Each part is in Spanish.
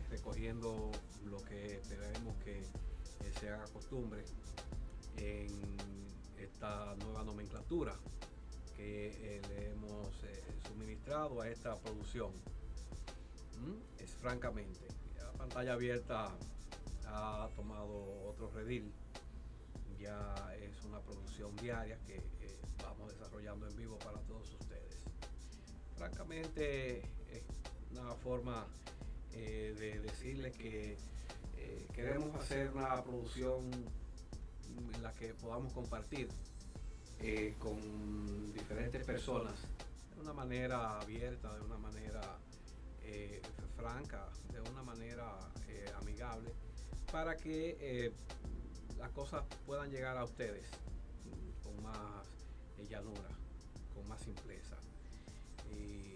recogiendo lo que esperemos que se haga costumbre en esta nueva nomenclatura que le hemos suministrado a esta producción. Es francamente, la pantalla abierta ha tomado otro redil, ya es una producción diaria que vamos desarrollando en vivo para todos ustedes. Francamente, es una forma de decirles que queremos hacer una producción en la que podamos compartir con diferentes personas de una manera abierta, de una manera franca, de una manera amigable, para que las cosas puedan llegar a ustedes con más llanura, con más simpleza. Y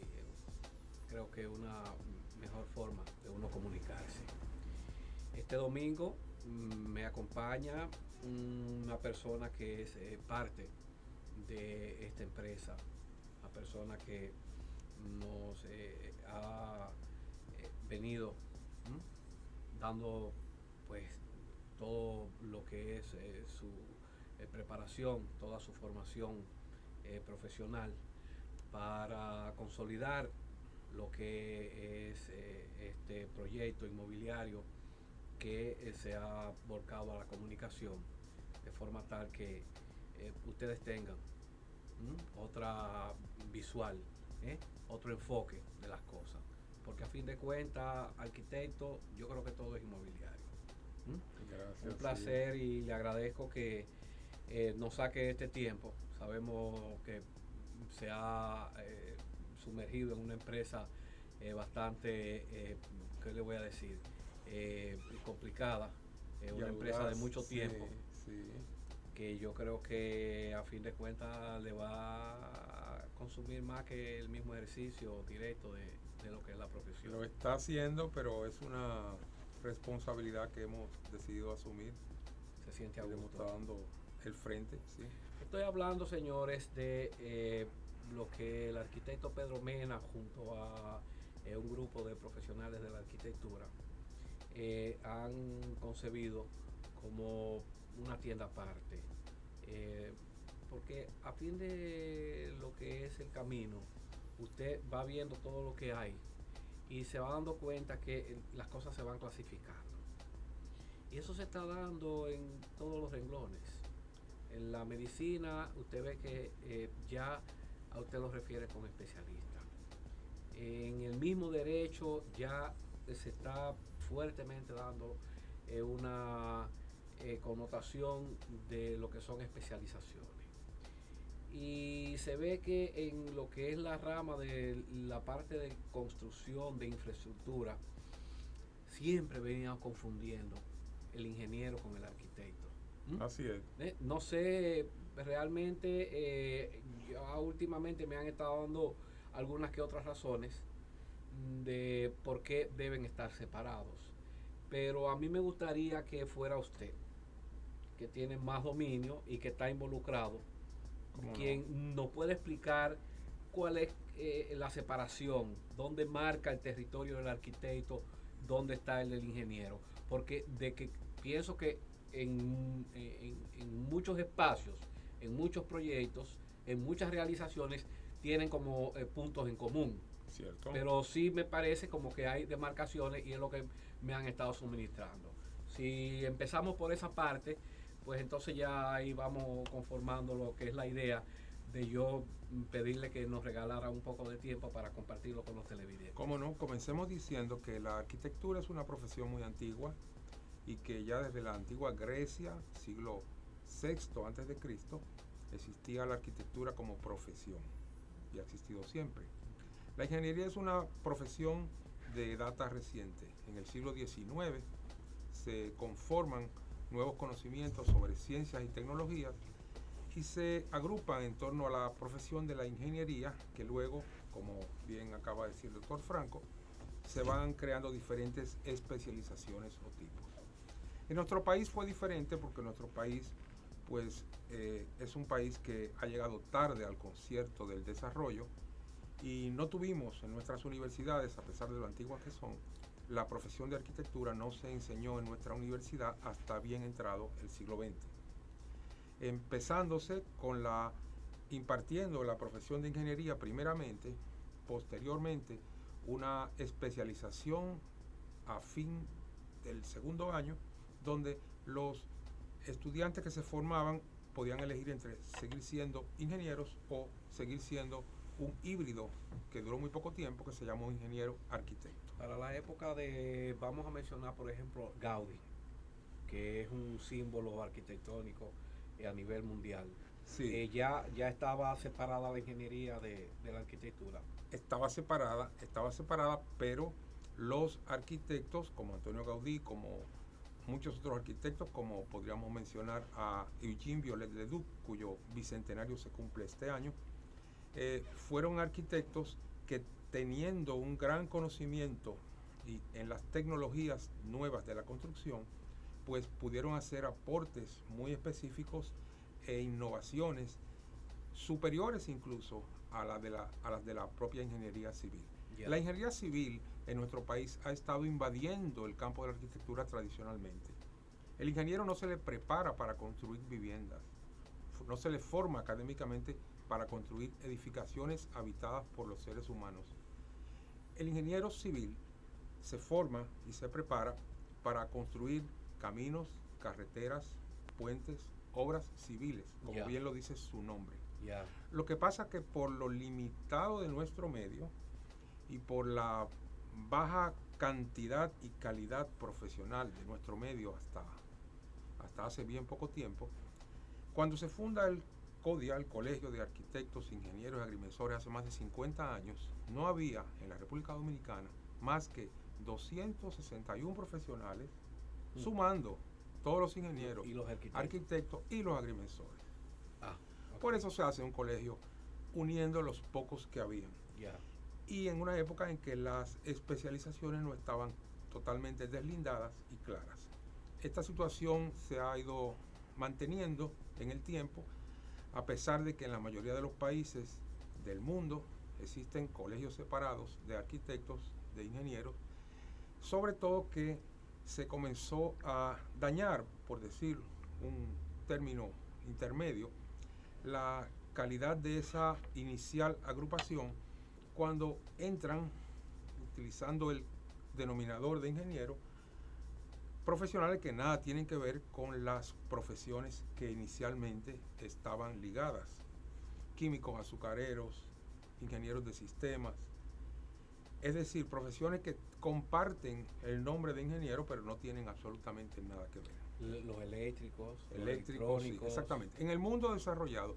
creo que una mejor forma de uno comunicarse. Este domingo me acompaña una persona que es parte de esta empresa, una persona que nos ha venido dando pues todo lo que es su preparación, toda su formación profesional para consolidar lo que es este proyecto inmobiliario que se ha volcado a la comunicación, de forma tal que ustedes tengan otra visual, otro enfoque de las cosas, porque a fin de cuentas, arquitecto, yo creo que todo es inmobiliario. Gracias. Un placer, sí. Y le agradezco que nos saque este tiempo. Sabemos que se ha sumergido en una empresa bastante, ¿qué le voy a decir? Complicada, una empresa de mucho tiempo, sí. Que yo creo que a fin de cuentas le va a consumir más que el mismo ejercicio directo de lo que es la profesión. Lo está haciendo, pero es una responsabilidad que hemos decidido asumir. Se siente a gusto. Está dando el frente, sí. Estoy hablando, señores, de lo que el arquitecto Pedro Mena, junto a un grupo de profesionales de la arquitectura, han concebido como una tienda aparte, porque a fin de lo que es el camino, usted va viendo todo lo que hay y se va dando cuenta que las cosas se van clasificando, y eso se está dando en todos los renglones. En la medicina usted ve que ya a usted lo refiere como especialista. En el mismo derecho ya se está fuertemente dando una connotación de lo que son especializaciones. Y se ve que en lo que es la rama de la parte de construcción, de infraestructura, siempre veníamos confundiendo el ingeniero con el arquitecto. Así es. No sé, realmente yo últimamente me han estado dando algunas que otras razones de por qué deben estar separados, pero a mí me gustaría que fuera usted, que tiene más dominio y que está involucrado, quien nos puede explicar cuál es la separación, dónde marca el territorio del arquitecto, dónde está el del ingeniero, porque de que pienso que en muchos espacios, en muchos proyectos, en muchas realizaciones tienen como puntos en común. Cierto. Pero sí me parece como que hay demarcaciones y es lo que me han estado suministrando. Si empezamos por esa parte, pues entonces ya ahí vamos conformando lo que es la idea de yo pedirle que nos regalara un poco de tiempo para compartirlo con los televidentes. Cómo no, comencemos diciendo que la arquitectura es una profesión muy antigua y que ya desde la antigua Grecia, siglo VI a.C., existía la arquitectura como profesión y ha existido siempre. La ingeniería es una profesión de data reciente. En el siglo XIX se conforman nuevos conocimientos sobre ciencias y tecnologías y se agrupan en torno a la profesión de la ingeniería, que luego, como bien acaba de decir el doctor Franco, se van creando diferentes especializaciones o tipos. En nuestro país fue diferente porque nuestro país pues es un país que ha llegado tarde al concierto del desarrollo y no tuvimos en nuestras universidades, a pesar de lo antiguas que son, la profesión de arquitectura no se enseñó en nuestra universidad hasta bien entrado el siglo XX, empezándose con impartiendo la profesión de ingeniería primeramente, posteriormente una especialización a fin del segundo año, donde los estudiantes que se formaban podían elegir entre seguir siendo ingenieros o seguir siendo un híbrido que duró muy poco tiempo, que se llamó ingeniero arquitecto. Para la época de, vamos a mencionar por ejemplo Gaudí, que es un símbolo arquitectónico a nivel mundial. Sí. Ya estaba separada la ingeniería de la arquitectura. Estaba separada, pero los arquitectos como Antonio Gaudí, como muchos otros arquitectos, como podríamos mencionar a Eugene Viollet-le-Duc, cuyo bicentenario se cumple este año, fueron arquitectos que, teniendo un gran conocimiento en las tecnologías nuevas de la construcción, pues pudieron hacer aportes muy específicos e innovaciones superiores incluso a las de la propia ingeniería civil. Yeah. La ingeniería civil en nuestro país ha estado invadiendo el campo de la arquitectura tradicionalmente. El ingeniero no se le prepara para construir viviendas, no se le forma académicamente para construir edificaciones habitadas por los seres humanos. El ingeniero civil se forma y se prepara para construir caminos, carreteras, puentes, obras civiles, como Yeah. bien lo dice su nombre. Yeah. Lo que pasa que por lo limitado de nuestro medio y por la baja cantidad y calidad profesional de nuestro medio hasta hace bien poco tiempo, cuando se funda el CODIA, el Colegio de Arquitectos, Ingenieros y Agrimensores, hace más de 50 años, no había en la República Dominicana más que 261 profesionales, sumando todos los ingenieros, y los arquitectos y los agrimensores. Okay. Por eso se hace un colegio uniendo los pocos que habían. Yeah. Y en una época en que las especializaciones no estaban totalmente deslindadas y claras. Esta situación se ha ido manteniendo en el tiempo, a pesar de que en la mayoría de los países del mundo existen colegios separados de arquitectos, de ingenieros, sobre todo que se comenzó a dañar, por decir un término intermedio, la calidad de esa inicial agrupación cuando entran, utilizando el denominador de ingeniero, profesionales que nada tienen que ver con las profesiones que inicialmente estaban ligadas. Químicos, azucareros, ingenieros de sistemas. Es decir, profesiones que comparten el nombre de ingeniero, pero no tienen absolutamente nada que ver. Los eléctricos, Sí, exactamente. En el mundo desarrollado,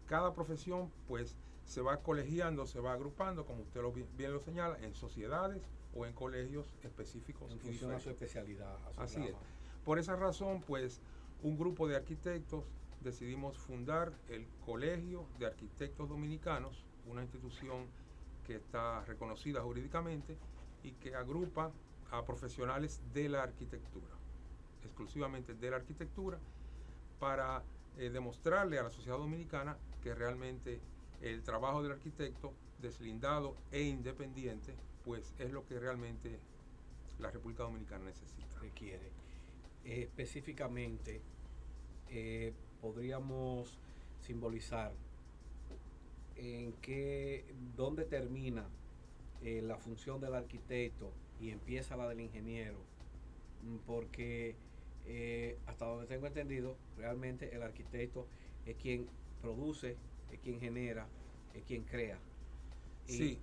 cada profesión pues se va colegiando, se va agrupando, como usted bien lo señala, en sociedades o en colegios específicos. En función a su especialidad. Así es. Por esa razón, pues, un grupo de arquitectos decidimos fundar el Colegio de Arquitectos Dominicanos, una institución que está reconocida jurídicamente y que agrupa a profesionales de la arquitectura, exclusivamente de la arquitectura, para demostrarle a la sociedad dominicana que realmente el trabajo del arquitecto deslindado e independiente pues es lo que realmente la República Dominicana necesita. Requiere. Específicamente, podríamos simbolizar dónde termina la función del arquitecto y empieza la del ingeniero, porque hasta donde tengo entendido, realmente el arquitecto es quien produce, es quien genera, es quien crea. Sí,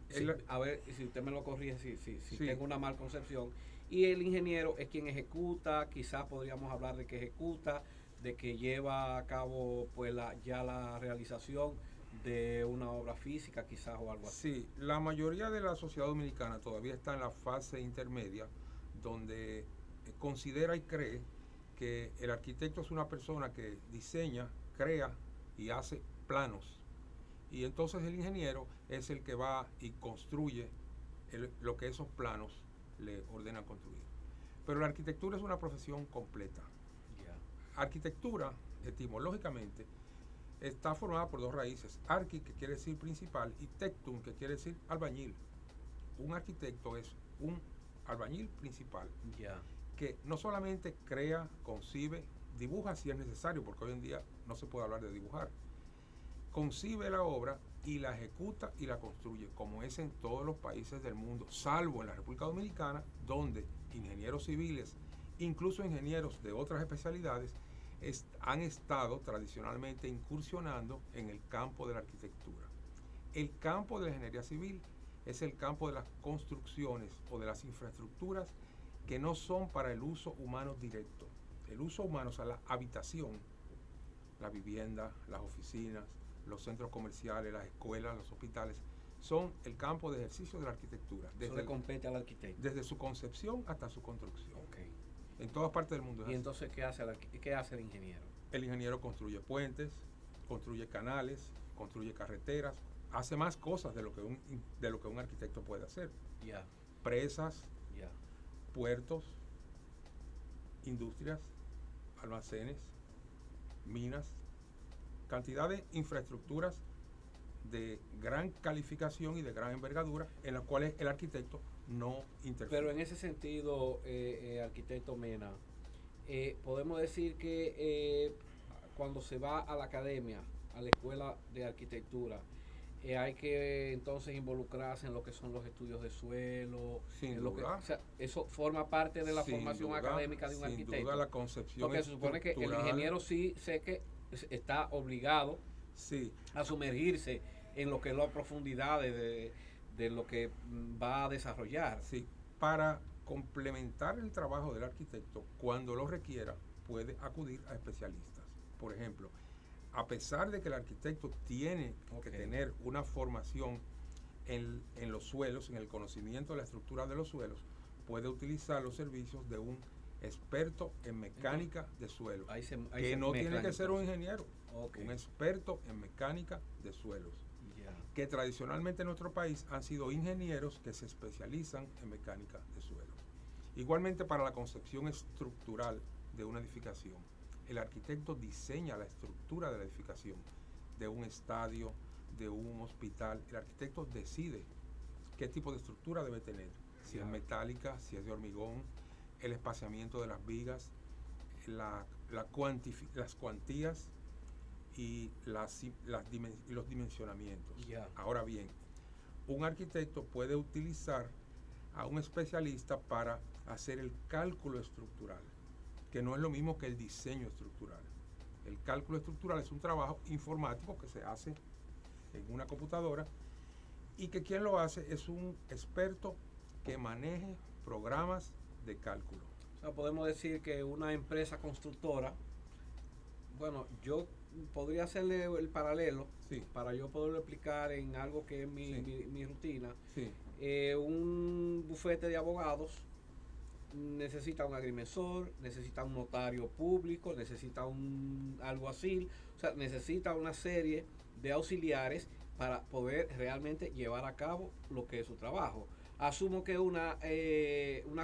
a ver si usted me lo corrige si sí. Tengo una mal concepción. Y el ingeniero es quien ejecuta, quizás podríamos hablar de que ejecuta, de que lleva a cabo pues ya la realización de una obra física quizás o algo así. Sí, la mayoría de la sociedad dominicana todavía está en la fase intermedia donde considera y cree que el arquitecto es una persona que diseña, crea y hace planos. Y entonces el ingeniero es el que va y construye lo que esos planos le ordenan construir. Pero la arquitectura es una profesión completa. Yeah. Arquitectura, etimológicamente, está formada por dos raíces. Arqui, que quiere decir principal, y tectum, que quiere decir albañil. Un arquitecto es un albañil principal, Ya. que no solamente crea, concibe, dibuja si es necesario, porque hoy en día no se puede hablar de dibujar, concibe la obra y la ejecuta y la construye, como es en todos los países del mundo, salvo en la República Dominicana, donde ingenieros civiles, incluso ingenieros de otras especialidades, han estado tradicionalmente incursionando en el campo de la arquitectura. El campo de la ingeniería civil es el campo de las construcciones o de las infraestructuras que no son para el uso humano directo. El uso humano, o sea, la habitación, la vivienda, las oficinas, los centros comerciales, las escuelas, los hospitales, son el campo de ejercicio de la arquitectura. Eso le compete al arquitecto. Desde su concepción hasta su construcción. Okay. En todas partes del mundo. ¿Y entonces qué hace el ingeniero? El ingeniero construye puentes, construye canales, construye carreteras, hace más cosas de lo que un arquitecto puede hacer. Ya. Presas, Ya. puertos, industrias, almacenes, minas, cantidad de infraestructuras de gran calificación y de gran envergadura en las cuales el arquitecto no interfiere. Pero en ese sentido, arquitecto Mena, podemos decir que cuando se va a la academia, a la escuela de arquitectura, hay que entonces involucrarse en lo que son los estudios de suelo. Sin en duda. o sea, eso forma parte de la Sin formación duda, académica de un arquitecto. Sin duda la concepción porque se supone que el ingeniero sí sé que está obligado sí. a sumergirse en lo que es la profundidad de lo que va a desarrollar. Sí, para complementar el trabajo del arquitecto, cuando lo requiera, puede acudir a especialistas. Por ejemplo, a pesar de que el arquitecto tiene que tener una formación en los suelos, en el conocimiento de la estructura de los suelos, puede utilizar los servicios de un experto en mecánica de suelos, que no tiene que ser un ingeniero, un experto en mecánica de suelos, que tradicionalmente en nuestro país han sido ingenieros que se especializan en mecánica de suelos. Igualmente para la concepción estructural de una edificación, el arquitecto diseña la estructura de la edificación, de un estadio, de un hospital. El arquitecto decide qué tipo de estructura debe tener, si es metálica, si es de hormigón, el espaciamiento de las vigas, las cuantías y los dimensionamientos. Ahora bien, un arquitecto puede utilizar a un especialista para hacer el cálculo estructural, que no es lo mismo que el diseño estructural. El cálculo estructural es un trabajo informático que se hace en una computadora y que quien lo hace es un experto que maneje programas de cálculo. O sea, podemos decir que una empresa constructora, bueno, yo podría hacerle el paralelo, sí, para yo poderlo explicar en algo que es mi rutina. Sí. Un bufete de abogados necesita un agrimensor, necesita un notario público, necesita algo así, o sea, necesita una serie de auxiliares para poder realmente llevar a cabo lo que es su trabajo. Asumo que una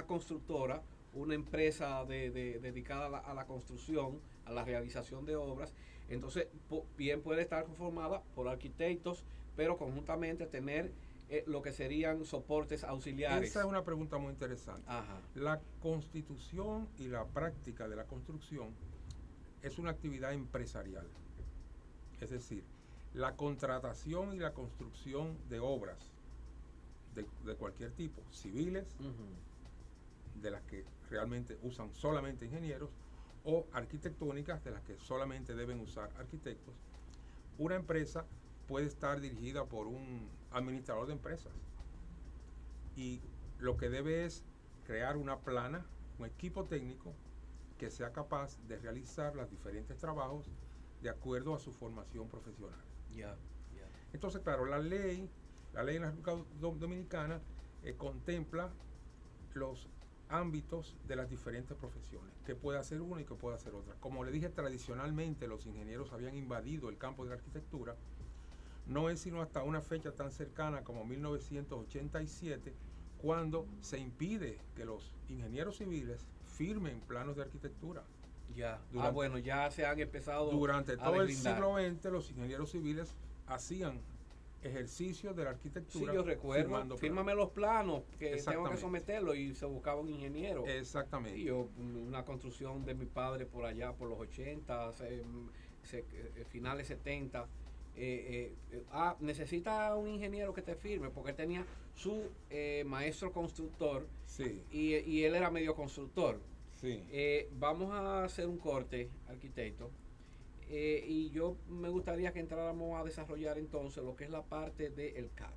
constructora, una empresa dedicada a la construcción, a la realización de obras, entonces bien puede estar conformada por arquitectos, pero conjuntamente tener lo que serían soportes auxiliares. Esa es una pregunta muy interesante. Ajá. La constitución y la práctica de la construcción es una actividad empresarial. Es decir, la contratación y la construcción de obras de cualquier tipo, civiles, de las que realmente usan solamente ingenieros, o arquitectónicas, de las que solamente deben usar arquitectos. Una empresa puede estar dirigida por un administrador de empresas y lo que debe es crear una plana, un equipo técnico que sea capaz de realizar los diferentes trabajos de acuerdo a su formación profesional. Entonces, claro, la ley en la República Dominicana contempla los ámbitos de las diferentes profesiones, que puede hacer una y que puede hacer otra. Como le dije, tradicionalmente los ingenieros habían invadido el campo de la arquitectura. No es sino hasta una fecha tan cercana como 1987 cuando se impide que los ingenieros civiles firmen planos de arquitectura. Bueno, ya se han empezado durante a todo deslindar. el siglo XX los ingenieros civiles hacían ejercicio de la Sí, arquitectura. yo recuerdo. firmando Fírmame planos. los planos, que tengo que Exactamente. someterlo, y se buscaba un ingeniero. Exactamente. Y yo, una construcción de mi padre por allá, por los 80, finales 70. Necesita un ingeniero que te firme, porque él tenía su maestro constructor, Sí, y él era medio constructor. sí. Vamos a hacer un corte, arquitecto, y yo me gustaría que entráramos a desarrollar entonces lo que es la parte del CAD.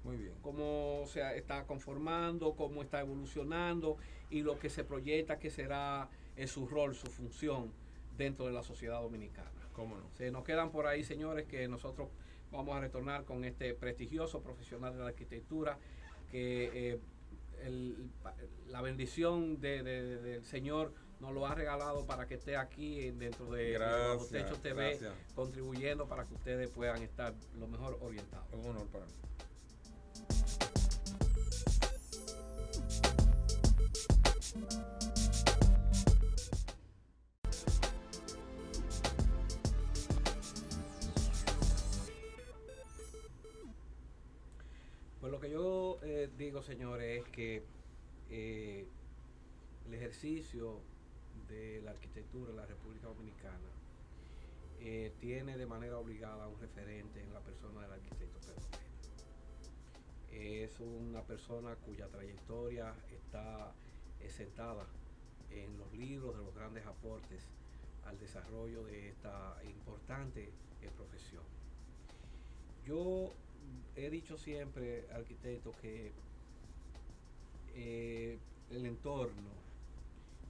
Muy bien. Cómo se está conformando, cómo está evolucionando y lo que se proyecta que será su rol, su función dentro de la sociedad dominicana. ¿Cómo no? Se nos quedan por ahí, señores, que nosotros vamos a retornar con este prestigioso profesional de la arquitectura, que la bendición del Señor nos lo ha regalado para que esté aquí dentro de Bajo Techo TV, gracias. contribuyendo para que ustedes puedan estar lo mejor orientados. Es un honor para mí. Pues lo que yo digo, señores, es que el ejercicio de la arquitectura en la República Dominicana tiene de manera obligada un referente en la persona del arquitecto Pedro Mena. Es una persona cuya trayectoria está sentada en los libros de los grandes aportes al desarrollo de esta importante profesión. Yo he dicho siempre, arquitecto, que el entorno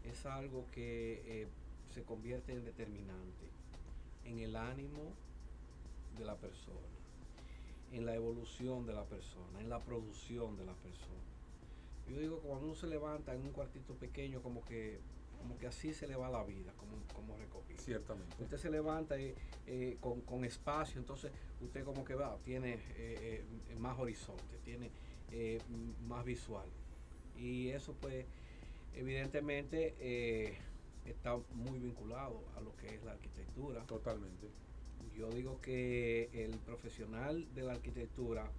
es algo que se convierte en determinante en el ánimo de la persona, en la evolución de la persona, en la producción de la persona. Yo digo que cuando uno se levanta en un cuartito pequeño, como que así se le va la vida, como recogido. Ciertamente. Usted se levanta con espacio, entonces usted como que tiene más horizonte, tiene más visual. Y eso pues evidentemente está muy vinculado a lo que es la arquitectura. Totalmente. Yo digo que el profesional de la arquitectura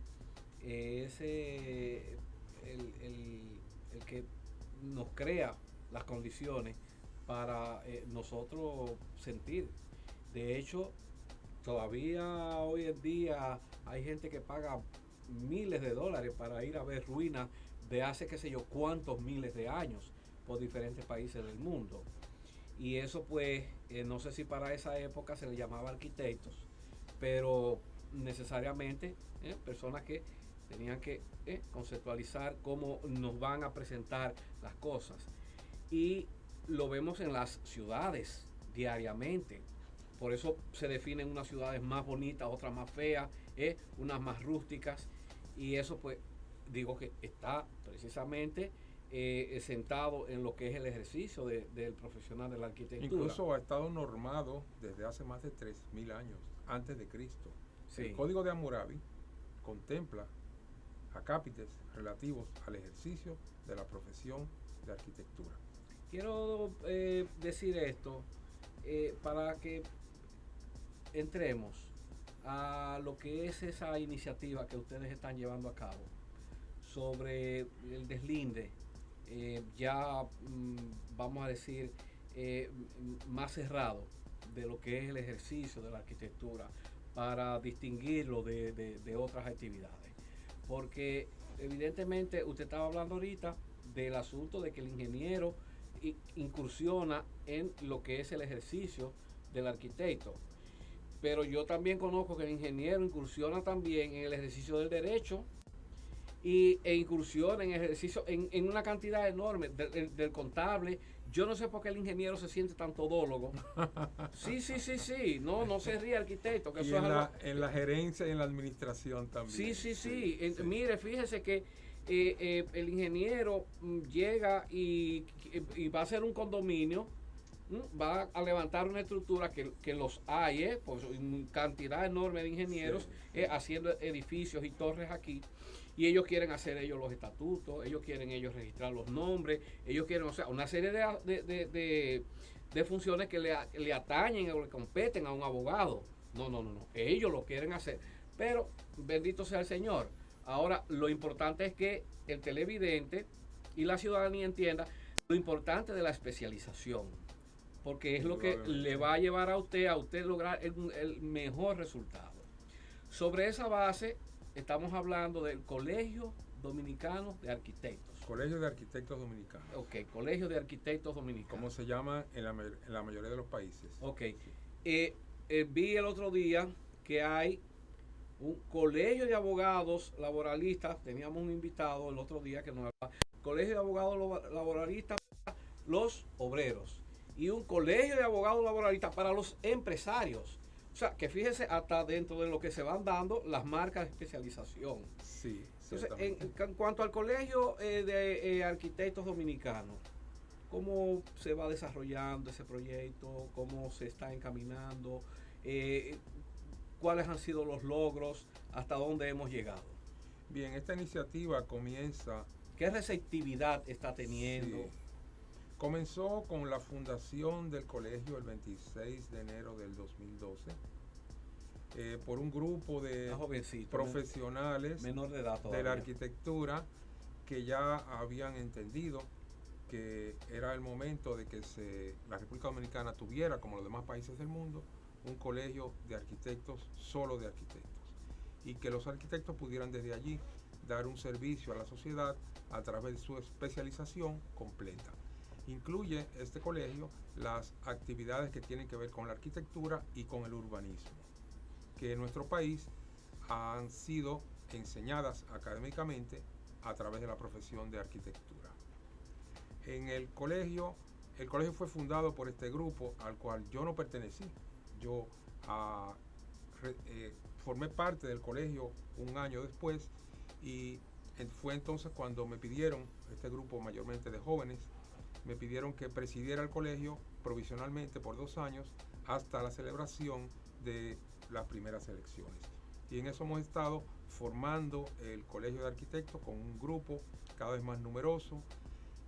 es el que nos crea las condiciones para nosotros sentir. De hecho, todavía hoy en día hay gente que paga miles de dólares para ir a ver ruinas de hace qué sé yo cuántos miles de años por diferentes países del mundo. Y eso pues, no sé si para esa época se le llamaba arquitectos, pero necesariamente personas que tenían que conceptualizar cómo nos van a presentar las cosas. Y lo vemos en las ciudades diariamente. Por eso se definen unas ciudades más bonitas, otras más feas, unas más rústicas. Y eso pues digo que está precisamente sentado en lo que es el ejercicio del profesional de la arquitectura. Incluso ha estado normado desde hace más de 3000 años antes de Cristo. Sí. El Código de Hammurabi contempla acápites relativos al ejercicio de la profesión de arquitectura. Quiero decir esto para que entremos a lo que es esa iniciativa que ustedes están llevando a cabo sobre el deslinde, vamos a decir, más cerrado de lo que es el ejercicio de la arquitectura, para distinguirlo de otras actividades. Porque evidentemente usted estaba hablando ahorita del asunto de que el ingeniero incursiona en lo que es el ejercicio del arquitecto. Pero yo también conozco que el ingeniero incursiona también en el ejercicio del derecho e incursiona en ejercicio en una cantidad enorme del contable. Yo no sé por qué el ingeniero se siente tan todólogo. Sí. No se ríe, arquitecto. Que Y eso en la gerencia y en la administración también. Sí. Mire, fíjese que el ingeniero llega y va a hacer un condominio, va a levantar una estructura que los hay, pues cantidad enorme de ingenieros haciendo edificios y torres aquí. Y ellos quieren hacer ellos los estatutos, ellos quieren ellos registrar los nombres, ellos quieren, o sea, una serie de funciones que le atañen o le competen a un abogado. No. Ellos lo quieren hacer. Pero bendito sea el Señor. Ahora, lo importante es que el televidente y la ciudadanía entienda lo importante de la especialización, porque es lo que le va a llevar a usted lograr el mejor resultado. Sobre esa base, estamos hablando del Colegio Dominicano de Arquitectos. Colegio de Arquitectos Dominicanos. Ok, Colegio de Arquitectos Dominicanos. Como se llama en la mayoría de los países. Ok. Vi el otro día que hay un colegio de abogados laboralistas. Teníamos un invitado el otro día que nos hablaba. Colegio de abogados laboralistas para los obreros y un colegio de abogados laboralistas para los empresarios. O sea, que fíjese hasta dentro de lo que se van dando las marcas de especialización. Sí, entonces, en cuanto al Colegio de Arquitectos Dominicanos, ¿cómo se va desarrollando ese proyecto? ¿Cómo se está encaminando? ¿Cuáles han sido los logros? ¿Hasta dónde hemos llegado? Bien, esta iniciativa comienza... ¿Qué receptividad está teniendo? Sí. Comenzó con la fundación del colegio el 26 de enero del 2012 por un grupo de profesionales menor de edad de la arquitectura que ya habían entendido que era el momento de que la República Dominicana tuviera, como los demás países del mundo, un colegio de arquitectos, solo de arquitectos, y que los arquitectos pudieran desde allí dar un servicio a la sociedad a través de su especialización completa. Incluye este colegio las actividades que tienen que ver con la arquitectura y con el urbanismo, que en nuestro país han sido enseñadas académicamente a través de la profesión de arquitectura. En el colegio fue fundado por este grupo al cual yo no pertenecí. Yo formé parte del colegio un año después y fue entonces cuando me pidieron, este grupo mayormente de jóvenes, me pidieron que presidiera el colegio provisionalmente por 2 años hasta la celebración de las primeras elecciones. Y en eso hemos estado formando el Colegio de Arquitectos con un grupo cada vez más numeroso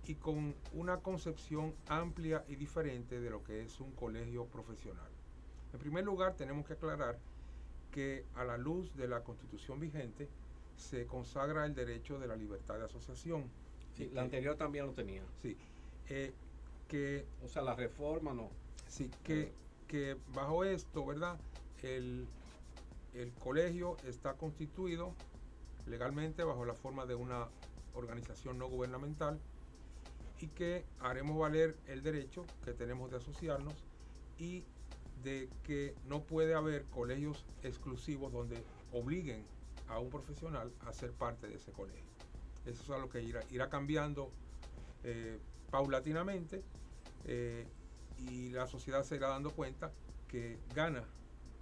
y con una concepción amplia y diferente de lo que es un colegio profesional. En primer lugar, tenemos que aclarar que a la luz de la Constitución vigente se consagra el derecho de la libertad de asociación. Sí, la anterior también lo tenía. Sí. O sea, la reforma no. Sí, que bajo esto, ¿verdad? El colegio está constituido legalmente bajo la forma de una organización no gubernamental y que haremos valer el derecho que tenemos de asociarnos y de que no puede haber colegios exclusivos donde obliguen a un profesional a ser parte de ese colegio. Eso es algo que irá cambiando paulatinamente y la sociedad se irá dando cuenta que gana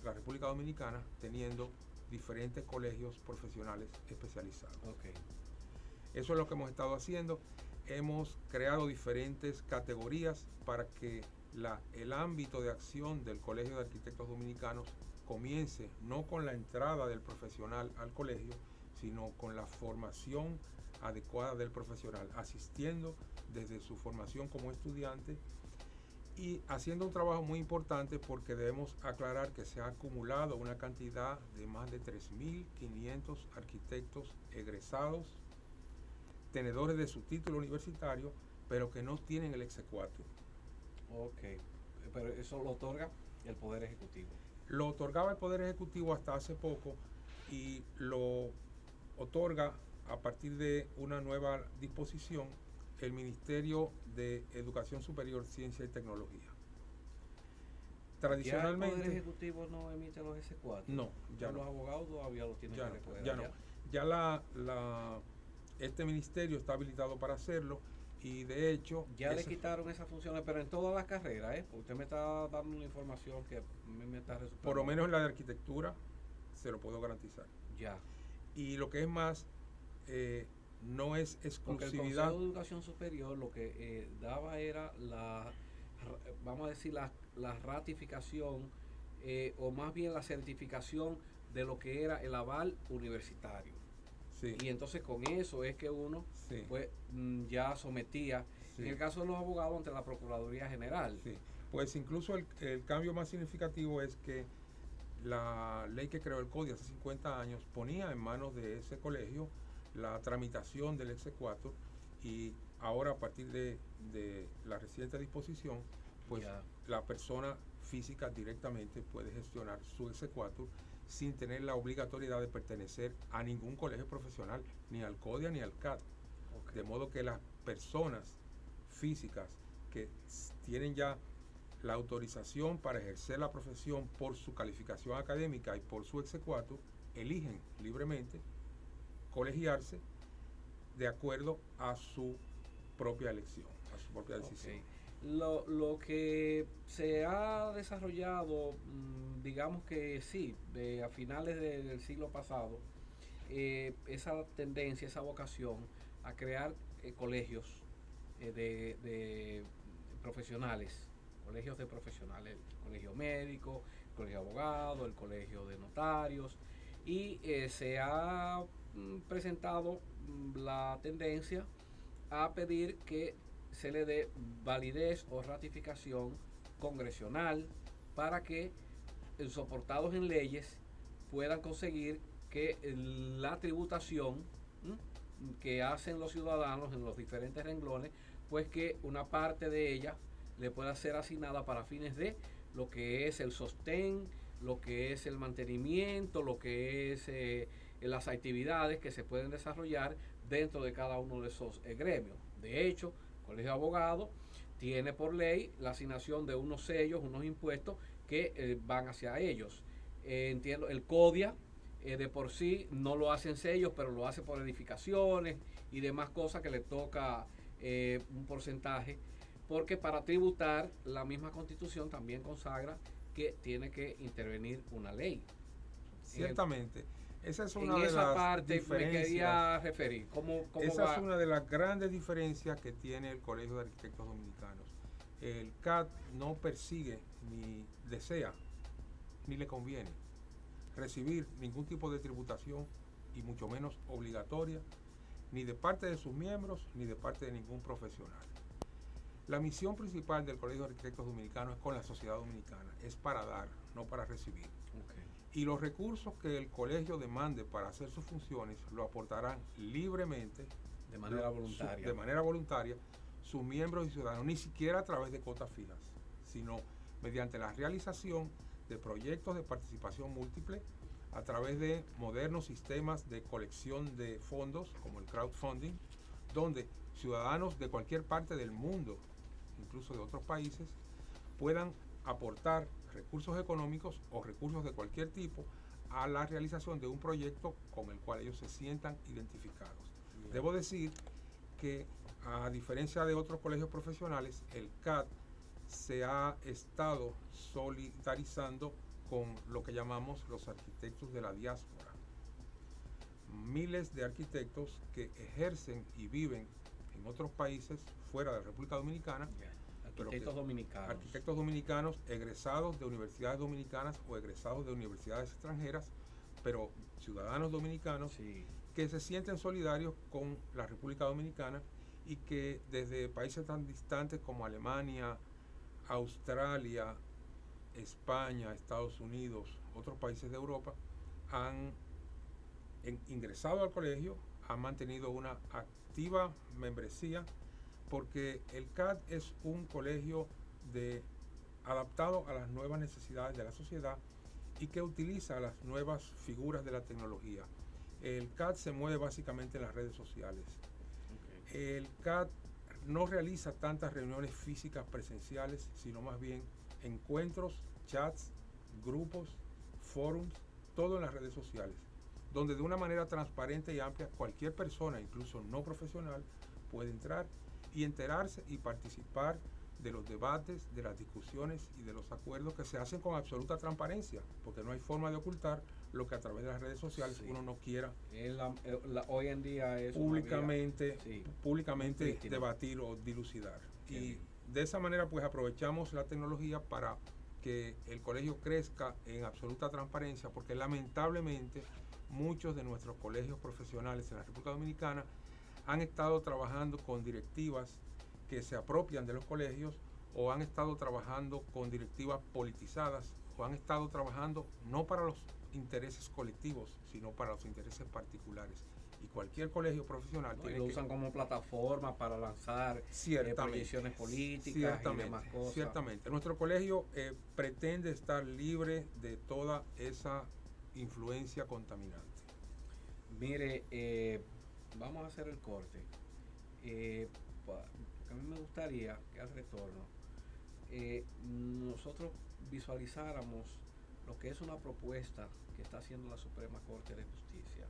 la República Dominicana teniendo diferentes colegios profesionales especializados. Okay. Eso es lo que hemos estado haciendo. Hemos creado diferentes categorías para que el ámbito de acción del Colegio de Arquitectos Dominicanos comience no con la entrada del profesional al colegio, sino con la formación adecuada del profesional, asistiendo desde su formación como estudiante y haciendo un trabajo muy importante porque debemos aclarar que se ha acumulado una cantidad de más de 3.500 arquitectos egresados, tenedores de su título universitario, pero que no tienen el exequatur. Ok, pero eso lo otorga el Poder Ejecutivo. Lo otorgaba el Poder Ejecutivo hasta hace poco y lo otorga a partir de una nueva disposición el Ministerio de Educación Superior, Ciencia y Tecnología. Tradicionalmente... ¿Ya el Poder Ejecutivo no emite los S4? No, ya no. Los abogados todavía lo tienen ya que recoger. Ya no. Ya este ministerio está habilitado para hacerlo y de hecho... Ya le quitaron esas funciones, pero en todas las carreras, porque usted me está dando una información que me está resultando... Por lo menos en la de arquitectura se lo puedo garantizar. Ya. Y lo que es más... no es exclusividad. Porque el Consejo de Educación Superior lo que daba era vamos a decir, la ratificación o más bien la certificación de lo que era el aval universitario. Sí. Y entonces con eso es que uno sí. pues ya sometía, sí. en el caso de los abogados, ante la Procuraduría General. Sí. Pues incluso el cambio más significativo es que la ley que creó el CODI hace 50 años ponía en manos de ese colegio la tramitación del exequatur, y ahora a partir de la reciente disposición, pues la persona física directamente puede gestionar su exequatur sin tener la obligatoriedad de pertenecer a ningún colegio profesional, ni al CODIA ni al CAT. De modo que las personas físicas que tienen ya la autorización para ejercer la profesión por su calificación académica y por su exequatur, eligen libremente colegiarse de acuerdo a su propia elección, a su propia decisión. Lo que se ha desarrollado, digamos que sí, a finales del siglo pasado, esa tendencia, esa vocación a crear colegios de profesionales, colegios de profesionales, el colegio médico, el colegio de abogados, el colegio de notarios, y se ha presentado la tendencia a pedir que se le dé validez o ratificación congresional para que, soportados en leyes, puedan conseguir que la tributación que hacen los ciudadanos en los diferentes renglones, pues que una parte de ella le pueda ser asignada para fines de lo que es el sostén, lo que es el mantenimiento, lo que es las actividades que se pueden desarrollar dentro de cada uno de esos gremios. De hecho, el Colegio de Abogados tiene por ley la asignación de unos sellos, unos impuestos que van hacia ellos. Entiendo, el CODIA de por sí no lo hacen sellos, pero lo hace por edificaciones y demás cosas que le toca un porcentaje, porque para tributar la misma Constitución también consagra que tiene que intervenir una ley. Ciertamente. Esa es una en de esa las parte diferencias. Me quería referir. ¿Cómo esa va? es una de las grandes diferencias que tiene el Colegio de Arquitectos Dominicanos. El CAT no persigue, ni desea, ni le conviene recibir ningún tipo de tributación, y mucho menos obligatoria, ni de parte de sus miembros, ni de parte de ningún profesional. La misión principal del Colegio de Arquitectos Dominicanos es con la sociedad dominicana, es para dar, no para recibir. Y los recursos que el colegio demande para hacer sus funciones lo aportarán libremente, de manera voluntaria, sus miembros y ciudadanos, ni siquiera a través de cuotas fijas, sino mediante la realización de proyectos de participación múltiple a través de modernos sistemas de colección de fondos como el crowdfunding, donde ciudadanos de cualquier parte del mundo, incluso de otros países, puedan aportar recursos económicos o recursos de cualquier tipo a la realización de un proyecto con el cual ellos se sientan identificados. Debo decir que, a diferencia de otros colegios profesionales, el CAT se ha estado solidarizando con lo que llamamos los arquitectos de la diáspora. Miles de arquitectos que ejercen y viven en otros países fuera de la República Dominicana. Arquitectos dominicanos egresados de universidades dominicanas o egresados de universidades extranjeras, pero ciudadanos dominicanos, sí, que se sienten solidarios con la República Dominicana y que desde países tan distantes como Alemania, Australia, España, Estados Unidos, otros países de Europa, han ingresado al colegio, han mantenido una activa membresía, porque el CAT es un colegio adaptado a las nuevas necesidades de la sociedad y que utiliza las nuevas figuras de la tecnología. El CAT se mueve básicamente en las redes sociales. El CAT no realiza tantas reuniones físicas presenciales, sino más bien encuentros, chats, grupos, forums, todo en las redes sociales, donde de una manera transparente y amplia cualquier persona, incluso no profesional, puede entrar y enterarse y participar de los debates, de las discusiones y de los acuerdos que se hacen con absoluta transparencia, porque no hay forma de ocultar lo que a través de las redes sociales uno no quiera hoy en día es públicamente sí, debatir o dilucidar. Y de esa manera pues aprovechamos la tecnología para que el colegio crezca en absoluta transparencia, porque lamentablemente muchos de nuestros colegios profesionales en la República Dominicana han estado trabajando con directivas que se apropian de los colegios, o han estado trabajando con directivas politizadas o han estado trabajando no para los intereses colectivos, sino para los intereses particulares. Y cualquier colegio profesional tiene lo usan como plataforma para lanzar proyecciones políticas y demás cosas. Ciertamente. Nuestro colegio pretende estar libre de toda esa influencia contaminante. Mire, vamos a hacer el corte. A mí me gustaría que al retorno nosotros visualizáramos lo que es una propuesta que está haciendo la Suprema Corte de Justicia,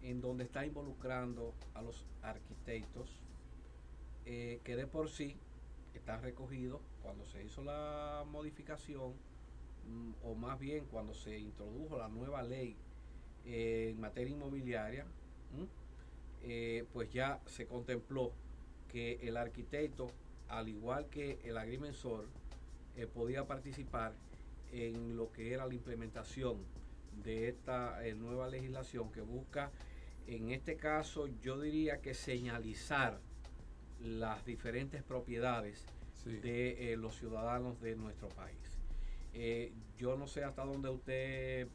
en donde está involucrando a los arquitectos que de por sí están recogidos cuando se hizo la modificación, o más bien cuando se introdujo la nueva ley en materia inmobiliaria, pues ya se contempló que el arquitecto, al igual que el agrimensor, podía participar en lo que era la implementación de esta nueva legislación que busca, en este caso, yo diría que señalizar las diferentes propiedades de los ciudadanos de nuestro país. Yo no sé hasta dónde usted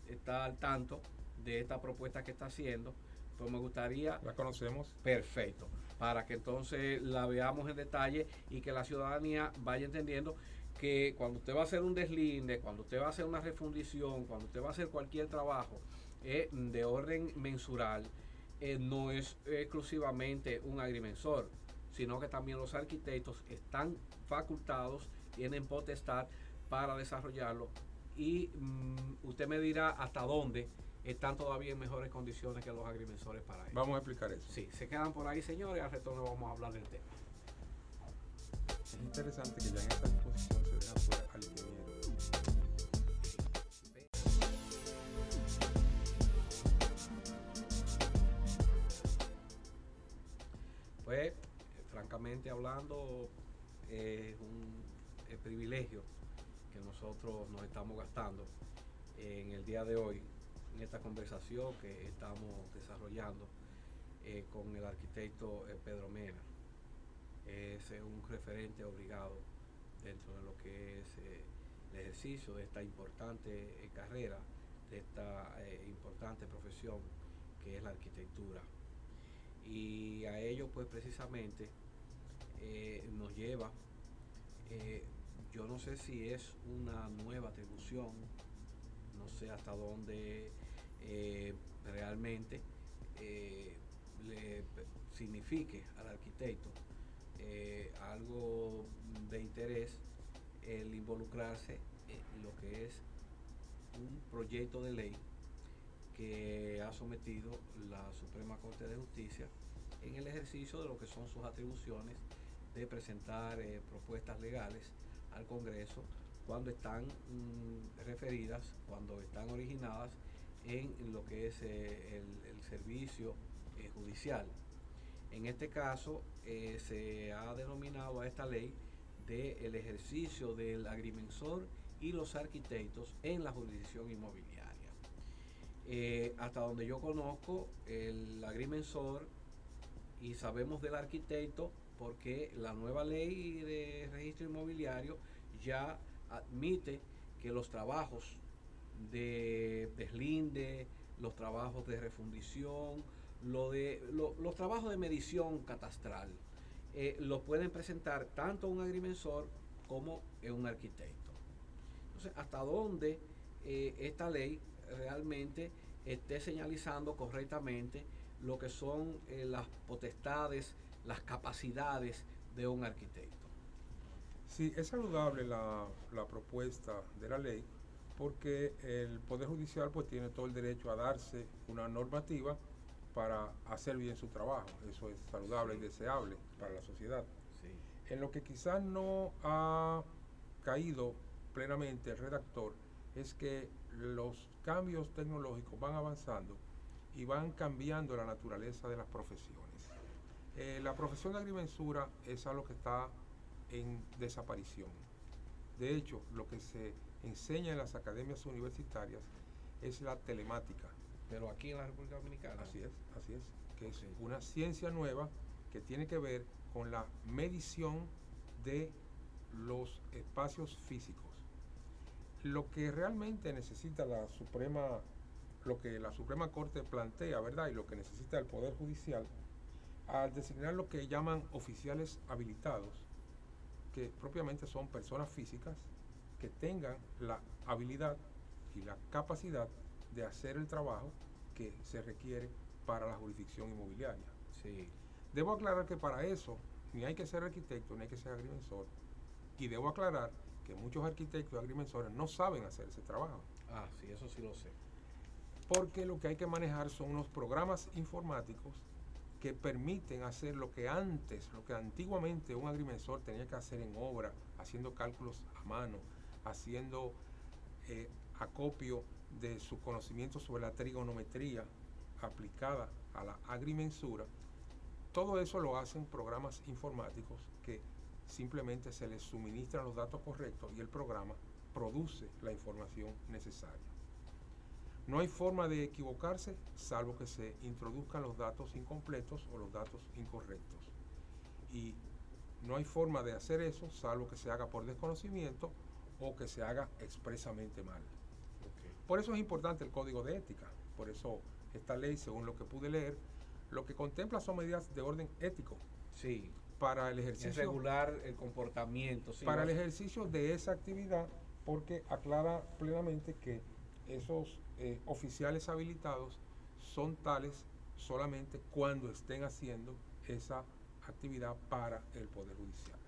está al tanto de esta propuesta que está haciendo, pero me gustaría... ¿La conocemos? Perfecto, para que entonces la veamos en detalle y que la ciudadanía vaya entendiendo que cuando usted va a hacer un deslinde, cuando usted va a hacer una refundición, cuando usted va a hacer cualquier trabajo de orden mensural, no es exclusivamente un agrimensor, sino que también los arquitectos están facultados, tienen potestad para desarrollarlo, y usted me dirá hasta dónde están todavía en mejores condiciones que los agrimensores para ello. Vamos a explicar eso. Sí, se quedan por ahí, señores, al retorno vamos a hablar del tema. Es interesante que ya en esta disposición se deja fuera al ingeniero. Pues, francamente hablando, es un privilegio que nosotros nos estamos gastando en el día de hoy, en esta conversación que estamos desarrollando con el arquitecto Pedro Mena. Es un referente obligado dentro de lo que es el ejercicio de esta importante carrera, de esta importante profesión que es la arquitectura. Y a ello pues precisamente nos lleva, yo no sé si es una nueva atribución, no sé hasta dónde realmente le signifique al arquitecto algo de interés el involucrarse en lo que es un proyecto de ley que ha sometido la Suprema Corte de Justicia en el ejercicio de lo que son sus atribuciones de presentar propuestas legales al Congreso cuando están referidas, cuando están originadas en lo que es el servicio judicial. En este caso se ha denominado a esta ley del ejercicio del agrimensor y los arquitectos en la jurisdicción inmobiliaria. Hasta donde yo conozco, el agrimensor, y sabemos del arquitecto porque la nueva ley de registro inmobiliario ya admite que los trabajos de deslinde, los trabajos de refundición, los trabajos de medición catastral, los pueden presentar tanto un agrimensor como un arquitecto. Entonces, hasta dónde esta ley realmente esté señalizando correctamente lo que son las potestades, las capacidades de un arquitecto. Sí, es saludable la propuesta de la ley, porque el Poder Judicial pues tiene todo el derecho a darse una normativa para hacer bien su trabajo. Eso es saludable y deseable para la sociedad. En lo que quizás no ha caído plenamente el redactor es que los cambios tecnológicos van avanzando y van cambiando la naturaleza de las profesiones. La profesión de agrimensura es algo que está en desaparición. De hecho, lo que se enseña en las academias universitarias es la telemática. Pero aquí en la República Dominicana. Así es, que es una ciencia nueva que tiene que ver con la medición de los espacios físicos. Lo que realmente necesita lo que la Suprema Corte plantea, ¿verdad? Y lo que necesita el Poder Judicial, al designar lo que llaman oficiales habilitados, que propiamente son personas físicas que tengan la habilidad y la capacidad de hacer el trabajo que se requiere para la jurisdicción inmobiliaria. Sí. Debo aclarar que para eso ni hay que ser arquitecto ni hay que ser agrimensor, y debo aclarar que muchos arquitectos y agrimensores no saben hacer ese trabajo. Ah, sí, eso sí lo sé. Porque lo que hay que manejar son unos programas informáticos que permiten hacer lo que antiguamente un agrimensor tenía que hacer en obra, haciendo cálculos a mano, haciendo acopio de su conocimiento sobre la trigonometría aplicada a la agrimensura. Todo eso lo hacen programas informáticos que simplemente se les suministran los datos correctos y el programa produce la información necesaria. No hay forma de equivocarse salvo que se introduzcan los datos incompletos o los datos incorrectos. Y no hay forma de hacer eso salvo que se haga por desconocimiento o que se haga expresamente mal. Okay. Por eso es importante el código de ética. Por eso esta ley, según lo que pude leer, lo que contempla son medidas de orden ético. Sí. Para el ejercicio. Es regular el comportamiento. Sí, para el ejercicio de esa actividad, porque aclara plenamente que esos oficiales habilitados son tales solamente cuando estén haciendo esa actividad para el Poder Judicial.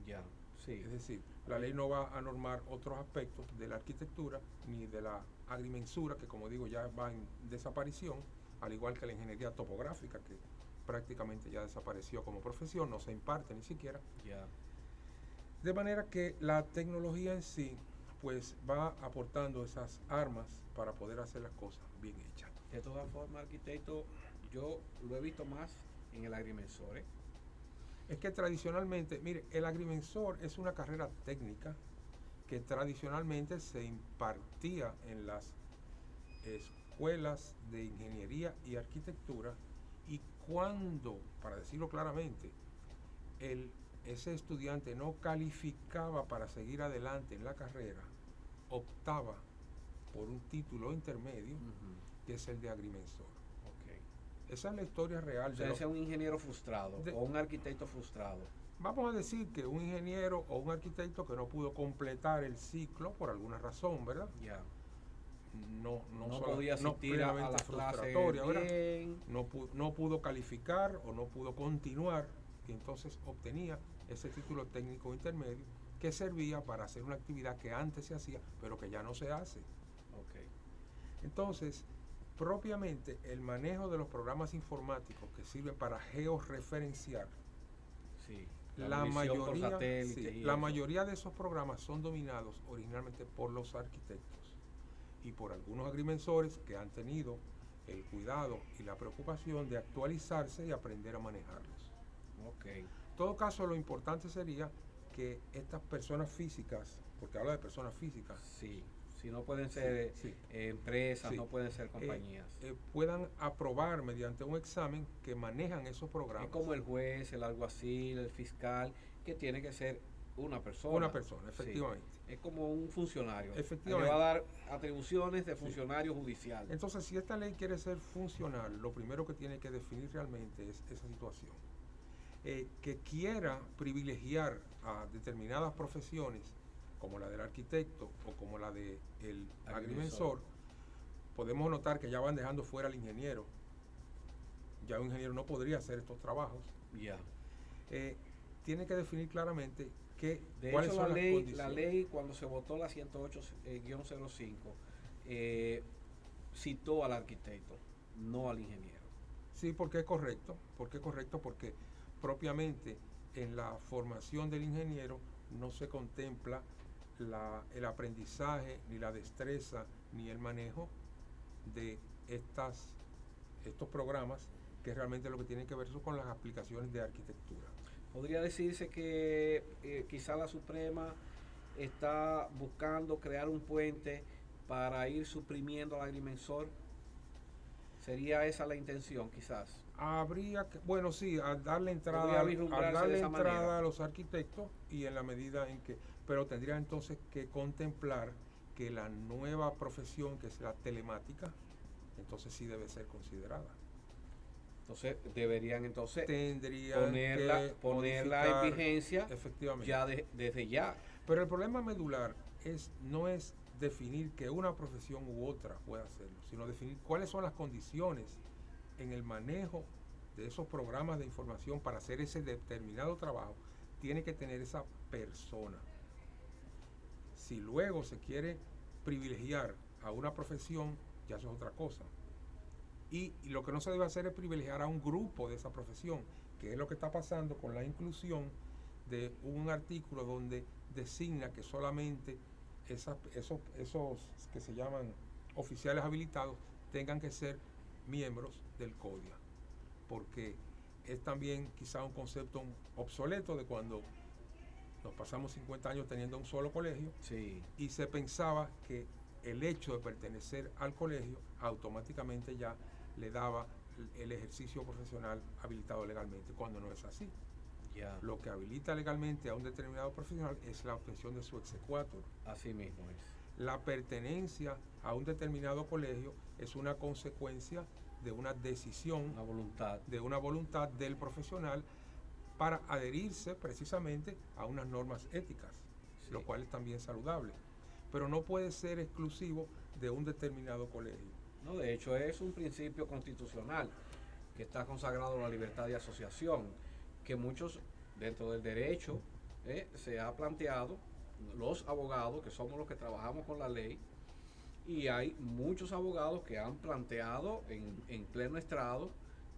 Ya, sí. Es decir, la ley no va a normar otros aspectos de la arquitectura ni de la agrimensura, que como digo ya va en desaparición, al igual que la ingeniería topográfica, que prácticamente ya desapareció como profesión, no se imparte ni siquiera. Ya. De manera que la tecnología en sí pues va aportando esas armas para poder hacer las cosas bien hechas. De todas formas, arquitecto, yo lo he visto más en el agrimensor. Es que tradicionalmente, mire, el agrimensor es una carrera técnica que tradicionalmente se impartía en las escuelas de ingeniería y arquitectura, y cuando, para decirlo claramente, ese estudiante no calificaba para seguir adelante en la carrera, optaba por un título intermedio, que es el de agrimensor. Okay. Esa es la historia real. O sea, ese es un ingeniero frustrado o un arquitecto frustrado. Vamos a decir que un ingeniero o un arquitecto que no pudo completar el ciclo por alguna razón, ¿verdad? Ya. No podía asistir a la clase bien. No pudo calificar o no pudo continuar, y entonces obtenía ese título técnico intermedio que servía para hacer una actividad que antes se hacía pero que ya no se hace. Okay. Entonces, propiamente el manejo de los programas informáticos que sirven para georreferenciar, sí, la mayoría de esos programas son dominados originalmente por los arquitectos y por algunos agrimensores que han tenido el cuidado y la preocupación de actualizarse y aprender a manejarlos. Okay. En todo caso, lo importante sería que estas personas físicas, porque habla de personas físicas, sí, si no pueden ser empresas, sí, no pueden ser compañías, puedan aprobar mediante un examen que manejan esos programas. Es como el juez, el alguacil, el fiscal, que tiene que ser una persona. Una persona, efectivamente. Sí. Es como un funcionario. Efectivamente. Le va a dar atribuciones de funcionario judicial. Entonces, si esta ley quiere ser funcional, lo primero que tiene que definir realmente es esa situación. Que quiera privilegiar a determinadas profesiones, como la del arquitecto o como la del agrimensor, podemos notar que ya van dejando fuera al ingeniero. Ya un ingeniero no podría hacer estos trabajos. Ya. Tiene que definir claramente cuáles son las condiciones. La ley, cuando se votó la 108-05, citó al arquitecto, no al ingeniero. Sí, porque es correcto. Porque propiamente en la formación del ingeniero no se contempla el aprendizaje, ni la destreza, ni el manejo de estos programas, que realmente lo que tienen que ver son con las aplicaciones de arquitectura. Podría decirse que quizá la Suprema está buscando crear un puente para ir suprimiendo al agrimensor. ¿Sería esa la intención, quizás? Habría que, bueno, sí, al darle entrada a los arquitectos, y en la medida en que, pero tendría entonces que contemplar que la nueva profesión, que es la telemática, entonces sí debe ser considerada. Entonces deberían Tendrían ponerla en vigencia efectivamente. ya desde ya. Pero el problema medular no es definir que una profesión u otra pueda hacerlo, sino definir cuáles son las condiciones en el manejo de esos programas de información para hacer ese determinado trabajo. Tiene que tener esa persona. Si luego se quiere privilegiar a una profesión, ya eso es otra cosa. Y lo que no se debe hacer es privilegiar a un grupo de esa profesión, que es lo que está pasando con la inclusión de un artículo donde designa que solamente esos que se llaman oficiales habilitados tengan que ser miembros del CODIA, porque es también quizá un concepto obsoleto de cuando nos pasamos 50 años teniendo un solo colegio, sí, y se pensaba que el hecho de pertenecer al colegio automáticamente ya le daba el ejercicio profesional habilitado legalmente, cuando no es así. ya. Lo que habilita legalmente a un determinado profesional es la obtención de su exequatur. Así mismo es. La pertenencia a un determinado colegio es una consecuencia de una decisión, de una voluntad del profesional para adherirse precisamente a unas normas éticas, sí, lo cual es también saludable, pero no puede ser exclusivo de un determinado colegio. No, de hecho es un principio constitucional que está consagrado la libertad de asociación, que muchos dentro del derecho se ha planteado, los abogados, que somos los que trabajamos con la ley, y hay muchos abogados que han planteado en pleno estrado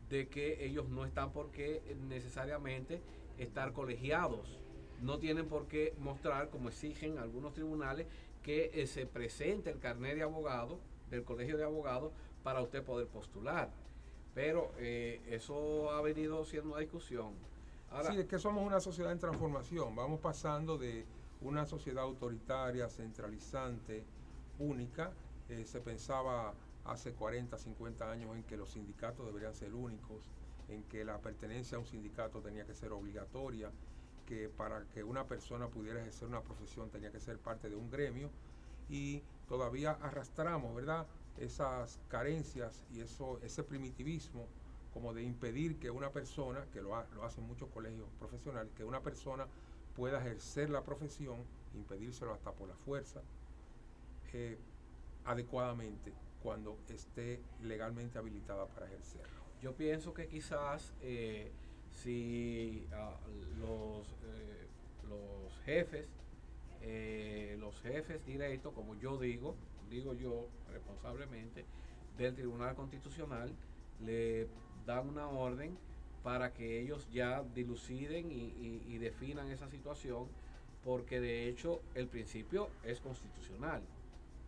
de que ellos no están por qué necesariamente estar colegiados, no tienen por qué mostrar, como exigen algunos tribunales, que se presente el carnet de abogado del colegio de abogados para usted poder postular. Pero eso ha venido siendo una discusión. Ahora, sí, es que somos una sociedad en transformación. Vamos pasando de una sociedad autoritaria, centralizante, única. Se pensaba hace 40, 50 años en que los sindicatos deberían ser únicos, en que la pertenencia a un sindicato tenía que ser obligatoria, que para que una persona pudiera ejercer una profesión tenía que ser parte de un gremio, y todavía arrastramos, ¿verdad?, esas carencias y ese primitivismo, como de impedir que una persona, que lo hacen muchos colegios profesionales, que una persona pueda ejercer la profesión, impedírselo hasta por la fuerza, adecuadamente, cuando esté legalmente habilitada para ejercerlo. Yo pienso que quizás si los jefes directos, como yo digo yo responsablemente, del Tribunal Constitucional, le dan una orden para que ellos ya diluciden y definan esa situación, porque de hecho el principio es constitucional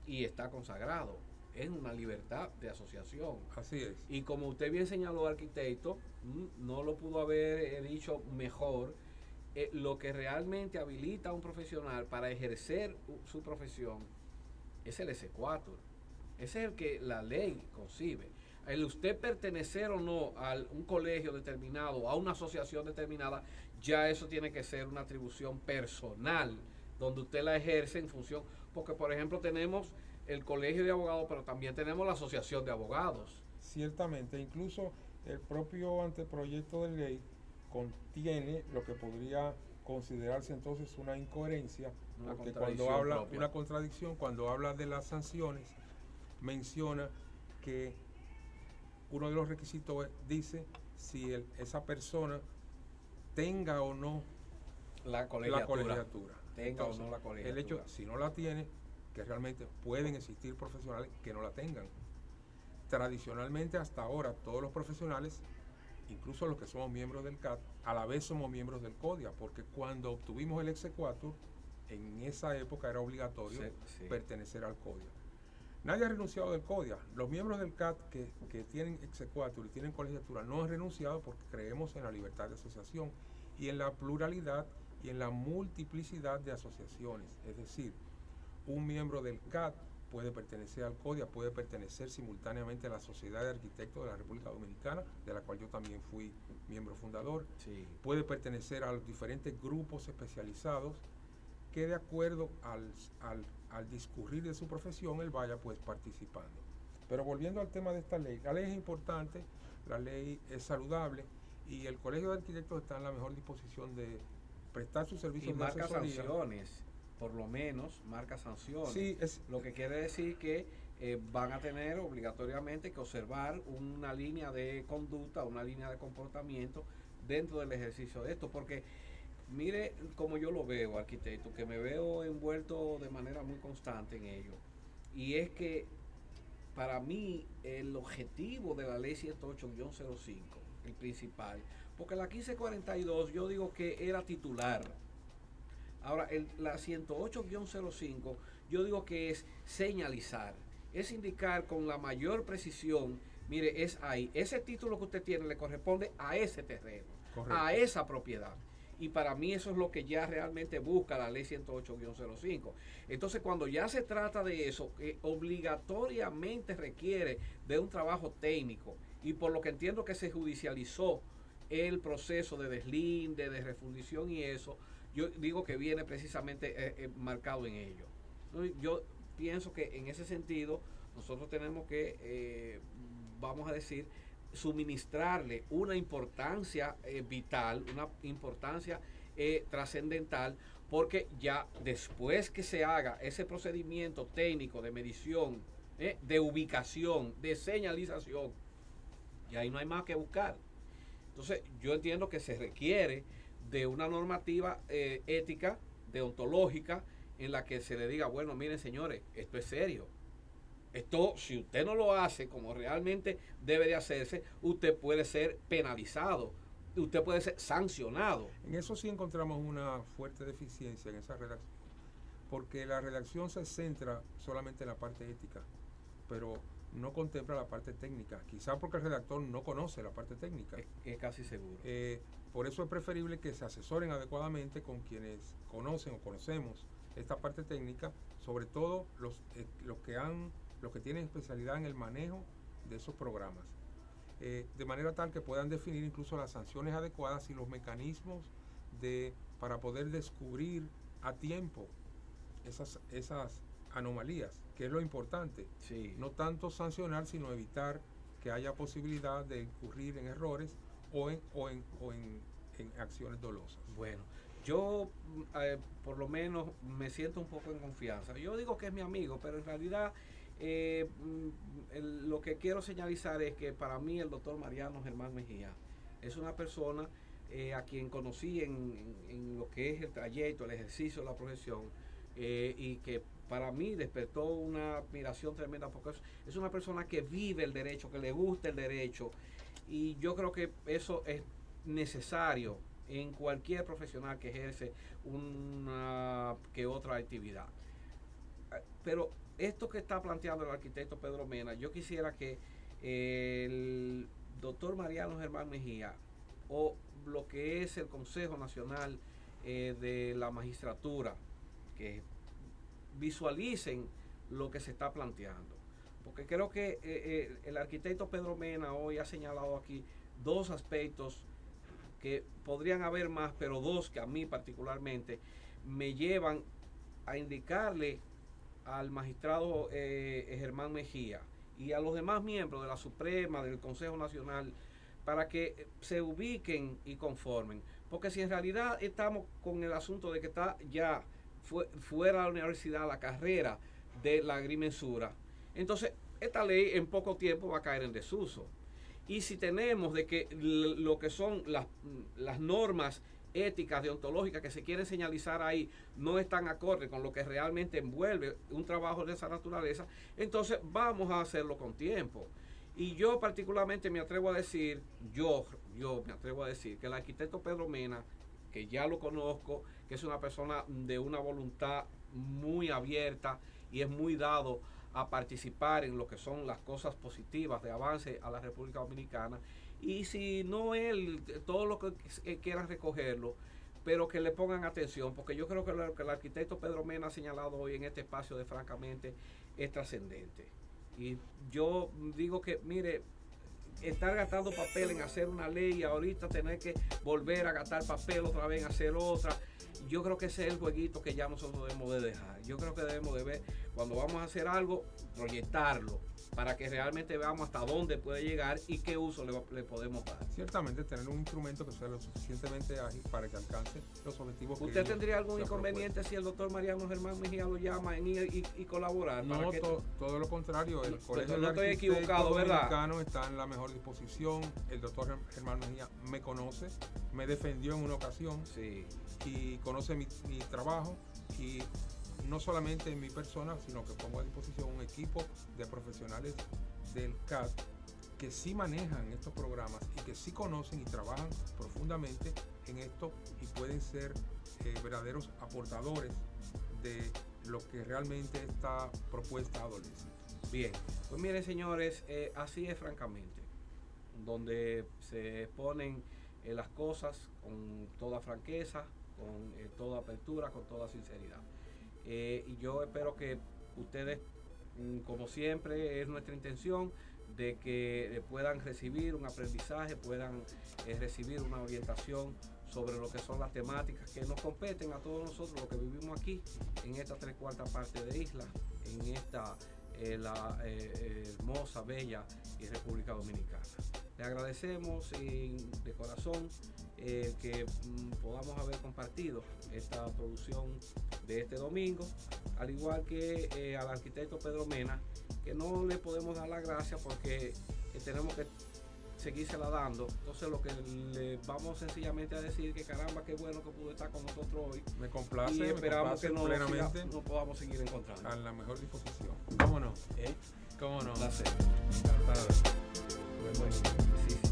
y está consagrado. Es una libertad de asociación. Así es. Y como usted bien señaló, arquitecto, no lo pudo haber dicho mejor, lo que realmente habilita a un profesional para ejercer su profesión es el exequatur. Ese es el que la ley concibe. El usted pertenecer o no a un colegio determinado, a una asociación determinada, ya eso tiene que ser una atribución personal, donde usted la ejerce en función, porque por ejemplo tenemos el colegio de abogados, pero también tenemos la asociación de abogados. Ciertamente, incluso el propio anteproyecto de ley contiene lo que podría considerarse entonces una incoherencia, porque cuando habla propia. Una contradicción, cuando habla de las sanciones, menciona que uno de los requisitos dice si esa persona tenga o no la colegiatura. Tenga entonces, o no la colegiatura. El hecho, si no la tiene, que realmente pueden existir profesionales que no la tengan. Tradicionalmente hasta ahora todos los profesionales, incluso los que somos miembros del CAT, a la vez somos miembros del CODIA, porque cuando obtuvimos el exequatur, en esa época era obligatorio pertenecer al CODIA. Nadie ha renunciado del CODIA. Los miembros del CAT que tienen exequatur y tienen colegiatura no han renunciado porque creemos en la libertad de asociación y en la pluralidad y en la multiplicidad de asociaciones. Es decir, un miembro del CAT puede pertenecer al CODIA, puede pertenecer simultáneamente a la Sociedad de Arquitectos de la República Dominicana, de la cual yo también fui miembro fundador, puede pertenecer a los diferentes grupos especializados que de acuerdo al discurrir de su profesión él vaya pues participando. Pero volviendo al tema de esta ley, la ley es importante, la ley es saludable y el Colegio de Arquitectos está en la mejor disposición de prestar sus servicios y de marca asesoría. Sanciones, por lo menos marca sanciones. Sí, lo que quiere decir que van a tener obligatoriamente que observar una línea de conducta, una línea de comportamiento dentro del ejercicio de esto, porque mire como yo lo veo, arquitecto, que me veo envuelto de manera muy constante en ello, y es que para mí el objetivo de la ley 108-05, el principal, porque la 1542 yo digo que era titular. Ahora, la 108-05 yo digo que es señalizar, es indicar con la mayor precisión, mire, es ahí, ese título que usted tiene le corresponde a ese terreno, correcto, a esa propiedad. Y para mí eso es lo que ya realmente busca la ley 108-05. Entonces, cuando ya se trata de eso, obligatoriamente requiere de un trabajo técnico, y por lo que entiendo que se judicializó el proceso de deslinde, de refundición y eso, yo digo que viene precisamente marcado en ello. Entonces, yo pienso que en ese sentido nosotros tenemos que, vamos a decir, suministrarle una importancia vital, una importancia trascendental, porque ya después que se haga ese procedimiento técnico de medición, de ubicación, de señalización, y ahí no hay más que buscar. Entonces yo entiendo que se requiere de una normativa ética, deontológica, en la que se le diga, bueno, miren señores, esto es serio. Esto, si usted no lo hace como realmente debe de hacerse, usted puede ser penalizado, usted puede ser sancionado. En eso sí encontramos una fuerte deficiencia en esa redacción, porque la redacción se centra solamente en la parte ética, pero no contempla la parte técnica, quizá porque el redactor no conoce la parte técnica. Es casi seguro. Por eso es preferible que se asesoren adecuadamente con quienes conocen o conocemos esta parte técnica, sobre todo los que tienen especialidad en el manejo de esos programas, de manera tal que puedan definir incluso las sanciones adecuadas y los mecanismos para poder descubrir a tiempo esas anomalías, que es lo importante. Sí. No tanto sancionar, sino evitar que haya posibilidad de incurrir en errores o en acciones dolosas. Bueno, yo por lo menos me siento un poco en confianza. Yo digo que es mi amigo, pero en realidad lo que quiero señalizar es que para mí el doctor Mariano Germán Mejía es una persona a quien conocí en lo que es el trayecto, el ejercicio de la profesión, y que para mí despertó una admiración tremenda, porque es una persona que vive el derecho, que le gusta el derecho, y yo creo que eso es necesario en cualquier profesional que ejerce una que otra actividad. Pero esto que está planteando el arquitecto Pedro Mena, yo quisiera que el doctor Mariano Germán Mejía o lo que es el Consejo Nacional de la Magistratura, que visualicen lo que se está planteando. Porque creo que el arquitecto Pedro Mena hoy ha señalado aquí dos aspectos que podrían haber más, pero dos que a mí particularmente me llevan a indicarle al magistrado Germán Mejía y a los demás miembros de la Suprema, del Consejo Nacional, para que se ubiquen y conformen. Porque si en realidad estamos con el asunto de que está ya fuera de la universidad la carrera de la agrimensura, entonces esta ley en poco tiempo va a caer en desuso. Y si tenemos de que lo que son las normas éticas, deontológicas que se quieren señalizar ahí no están acorde con lo que realmente envuelve un trabajo de esa naturaleza, entonces vamos a hacerlo con tiempo. Y yo particularmente me atrevo a decir, yo me atrevo a decir que el arquitecto Pedro Mena, que ya lo conozco, que es una persona de una voluntad muy abierta y es muy dado a participar en lo que son las cosas positivas de avance a la República Dominicana, y si no él, todo lo que quieran recogerlo, pero que le pongan atención, porque yo creo que lo que el arquitecto Pedro Mena ha señalado hoy en este espacio de Francamente es trascendente. Y yo digo que, mire, estar gastando papel en hacer una ley y ahorita tener que volver a gastar papel otra vez en hacer otra, yo creo que ese es el jueguito que ya nosotros debemos de dejar. Yo creo que debemos de ver, cuando vamos a hacer algo, proyectarlo, para que realmente veamos hasta dónde puede llegar y qué uso le podemos dar. Ciertamente tener un instrumento que sea lo suficientemente ágil para que alcance los objetivos que ¿Usted ellos tendría algún se han inconveniente propuesto. si el doctor Mariano Germán Mejía lo llama en ir y colaborar? No, para que todo lo contrario, el Colegio no de estoy Arquitectos equivocado, ¿verdad? Dominicano está en la mejor disposición. El doctor Germán Mejía me conoce, me defendió en una ocasión Sí. y conoce mi trabajo, y no solamente en mi persona, sino que pongo a disposición un equipo de profesionales del CAD que sí manejan estos programas y que sí conocen y trabajan profundamente en esto y pueden ser verdaderos aportadores de lo que realmente esta propuesta adolece. Bien, pues miren señores, así es francamente, donde se exponen las cosas con toda franqueza, con toda apertura, con toda sinceridad. Y yo espero que ustedes, como siempre, es nuestra intención de que puedan recibir un aprendizaje, puedan recibir una orientación sobre lo que son las temáticas que nos competen a todos nosotros, los que vivimos aquí, en esta 3/4 parte de isla, en esta hermosa, bella y República Dominicana. Le agradecemos de corazón que podamos haber compartido esta producción de este domingo, al igual que al arquitecto Pedro Mena, que no le podemos dar las gracias porque tenemos que seguírsela dando. Entonces lo que le vamos sencillamente a decir que caramba, qué bueno que pudo estar con nosotros hoy. Me complace, Y esperamos que plenamente, nos podamos seguir encontrando. a la mejor disposición. ¿Cómo no? ¿Cómo no? Un placer. Encantado. Bueno, sí, sí.